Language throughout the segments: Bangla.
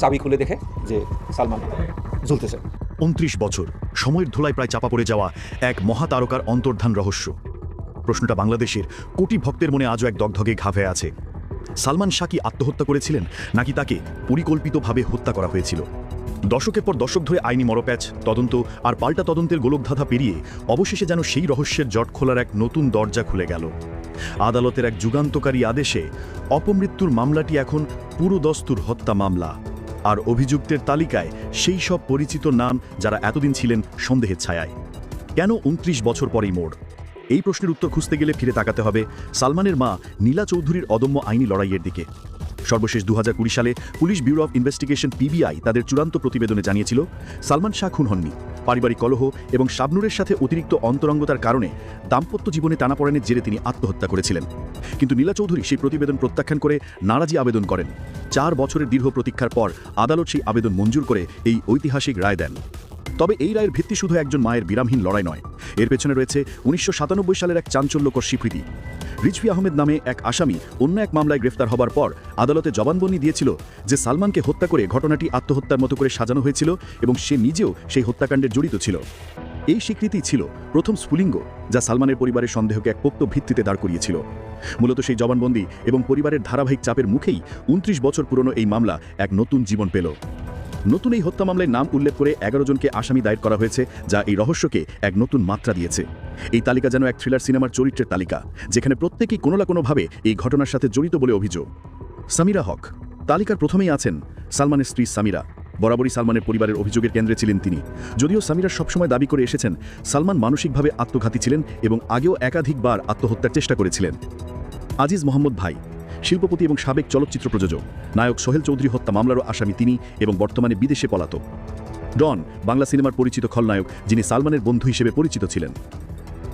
চাবি খুলে দেখে যে সালমান ঝুলতেছে। ২৯ বছর সময়ের ধুলায় প্রায় চাপা পড়ে যাওয়া এক মহাতারকার অন্তর্ধান রহস্য। প্রশ্নটা বাংলাদেশের কোটি ভক্তের মনে আজও এক দগধগে ঘা হয়ে আছে। সালমান শাহ কি আত্মহত্যা করেছিলেন, নাকি তাকে পরিকল্পিতভাবে হত্যা করা হয়েছিল? দশকের পর দশক ধরে আইনি মরপ্যাচ, তদন্ত আর পাল্টা তদন্তের গোলকধাঁধা পেরিয়ে অবশেষে যেন সেই রহস্যের জট খোলার এক নতুন দরজা খুলে গেল। আদালতের এক যুগান্তকারী আদেশে অপমৃত্যুর মামলাটি এখন পুরোদস্তুর হত্যা মামলা, আর অভিযুক্তের তালিকায় সেই সব পরিচিত নাম যারা এতদিন ছিলেন সন্দেহের ছায়ায়। কেন ২৯ বছর পরেই মোড়? এই প্রশ্নের উত্তর খুঁজতে গেলে ফিরে তাকাতে হবে সালমানের মা নীলা চৌধুরীর অদম্য আইনি লড়াইয়ের দিকে। সর্বশেষ ২০২০ সালে police bureau of investigation PBI তাদের চূড়ান্ত প্রতিবেদনে জানিয়েছিল সালমান শাহ খুন হননি। পারিবারিক কলহ এবং শাবনূরের সাথে অতিরিক্ত অন্তরঙ্গতার কারণে দাম্পত্য জীবনে টানাপড়েনের জেরে তিনি আত্মহত্যা করেছিলেন। কিন্তু নীলা চৌধুরী সেই প্রতিবেদন প্রত্যাখ্যান করে নারাজি আবেদন করেন। ৪ বছরের দীর্ঘ প্রতীক্ষার পর আদালত সেই আবেদন মঞ্জুর করে এই ঐতিহাসিক রায় দেন। তবে এই রায়ের ভিত্তি শুধু একজন মায়ের বিরামহীন লড়াই নয়, এর পেছনে রয়েছে ১৯৯৭ সালের এক চাঞ্চল্যকর স্বীকৃতি। রিজভী আহমেদ নামে এক আসামি অন্য এক মামলায় গ্রেফতার হবার পর আদালতে জবানবন্দি দিয়েছিল যে সালমানকে হত্যা করে ঘটনাটি আত্মহত্যার মতো করে সাজানো হয়েছিল এবং সে নিজেও সেই হত্যাকাণ্ডে জড়িত ছিল। এই স্বীকৃতি ছিল প্রথম স্ফুলিঙ্গ যা সালমানের পরিবারের সন্দেহকে এক পোক্ত ভিত্তিতে দাঁড় করিয়েছিল। মূলত সেই জবানবন্দি এবং পরিবারের ধারাবাহিক চাপের মুখেই ২৯ বছর পুরনো এই মামলা এক নতুন জীবন পেল। নতুন এই হত্যা মামলায় নাম উল্লেখ করে ১১ জনকে আসামি দায়ের করা হয়েছে, যা এই রহস্যকে এক নতুন মাত্রা দিয়েছে। এই তালিকা যেন এক থ্রিলার সিনেমার চরিত্রের তালিকা, যেখানে প্রত্যেকেই কোনো না কোনোভাবে এই ঘটনার সাথে জড়িত বলে অভিযোগ। সামিরা হক তালিকার প্রথমেই আছেন। সালমানের স্ত্রী সামিরা বরাবরই সালমানের পরিবারের অভিযোগের কেন্দ্রে ছিলেন তিনি। যদিও সামিরা সবসময় দাবি করে এসেছেন সালমান মানসিকভাবে আত্মঘাতী ছিলেন এবং আগেও একাধিকবার আত্মহত্যার চেষ্টা করেছিলেন। আজিজ মোহাম্মদ ভাই শিল্পপতি এবং সাবেক চলচ্চিত্র প্রযোজক, নায়ক সোহেল চৌধুরী হত্যা মামলারও আসামি তিনি এবং বর্তমানে বিদেশে পলাতক। ডন বাংলা সিনেমার পরিচিত খলনায়ক, যিনি সালমানের বন্ধু হিসেবে পরিচিত ছিলেন।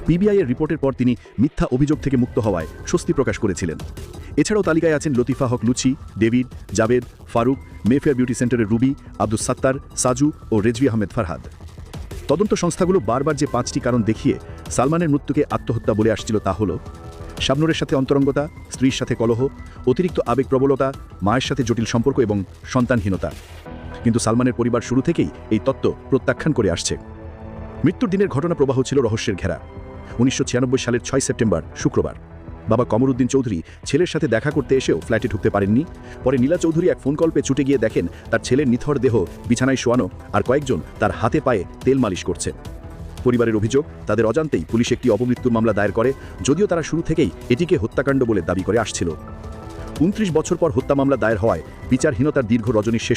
পিবিআইয়ের রিপোর্টের পর তিনি মিথ্যা অভিযোগ থেকে মুক্ত হওয়ায় স্বস্তি প্রকাশ করেছিলেন। এছাড়াও তালিকায় আছেন Latifa Haque Luchi, David, Javed, Farooq, Mayfair beauty সেন্টারের রুবি, আব্দুস সাত্তার, সাজু ও রেজভি আহমেদ ফারহাদ। তদন্ত সংস্থাগুলো বারবার যে ৫টি কারণ দেখিয়ে সালমানের মৃত্যুকে আত্মহত্যা বলে আসছিল তা হল শাবনূরের সাথে অন্তরঙ্গতা, স্ত্রীর সাথে কলহ, অতিরিক্ত আবেগপ্রবলতা, মায়ের সাথে জটিল সম্পর্ক এবং সন্তানহীনতা। কিন্তু সালমানের পরিবার শুরু থেকেই এই তত্ত্ব প্রত্যাখ্যান করে আসছে। মৃত্যুর দিনের ঘটনা প্রবাহ ছিল রহস্যের ঘেরা। ১৯৯৬ সালের ৬ সেপ্টেম্বর শুক্রবার বাবা কমরুদ্দিন চৌধুরী ছেলের সাথে দেখা করতে এসেও ফ্ল্যাটে ঢুকতে পারেননি। পরে নীলা চৌধুরী এক ফোন কল পেয়ে ছুটে গিয়ে দেখেন তার ছেলের নিথর দেহ বিছানায় শোয়ানো আর কয়েকজন তার হাতে পায়ে তেল মালিশ করছে। পরিবারের অভিযোগ, তাদের অজান্তেই পুলিশ একটি অপমৃত্যুর মামলা দায়ের করে, যদিও তারা শুরু থেকেই এটিকে হত্যাকাণ্ড বলে দাবি করে আসছিল। ২৯ বছর পর হত্যা মামলা দায়ের হওয়ায় বিচারহীনতার দীর্ঘ রজনী শেষ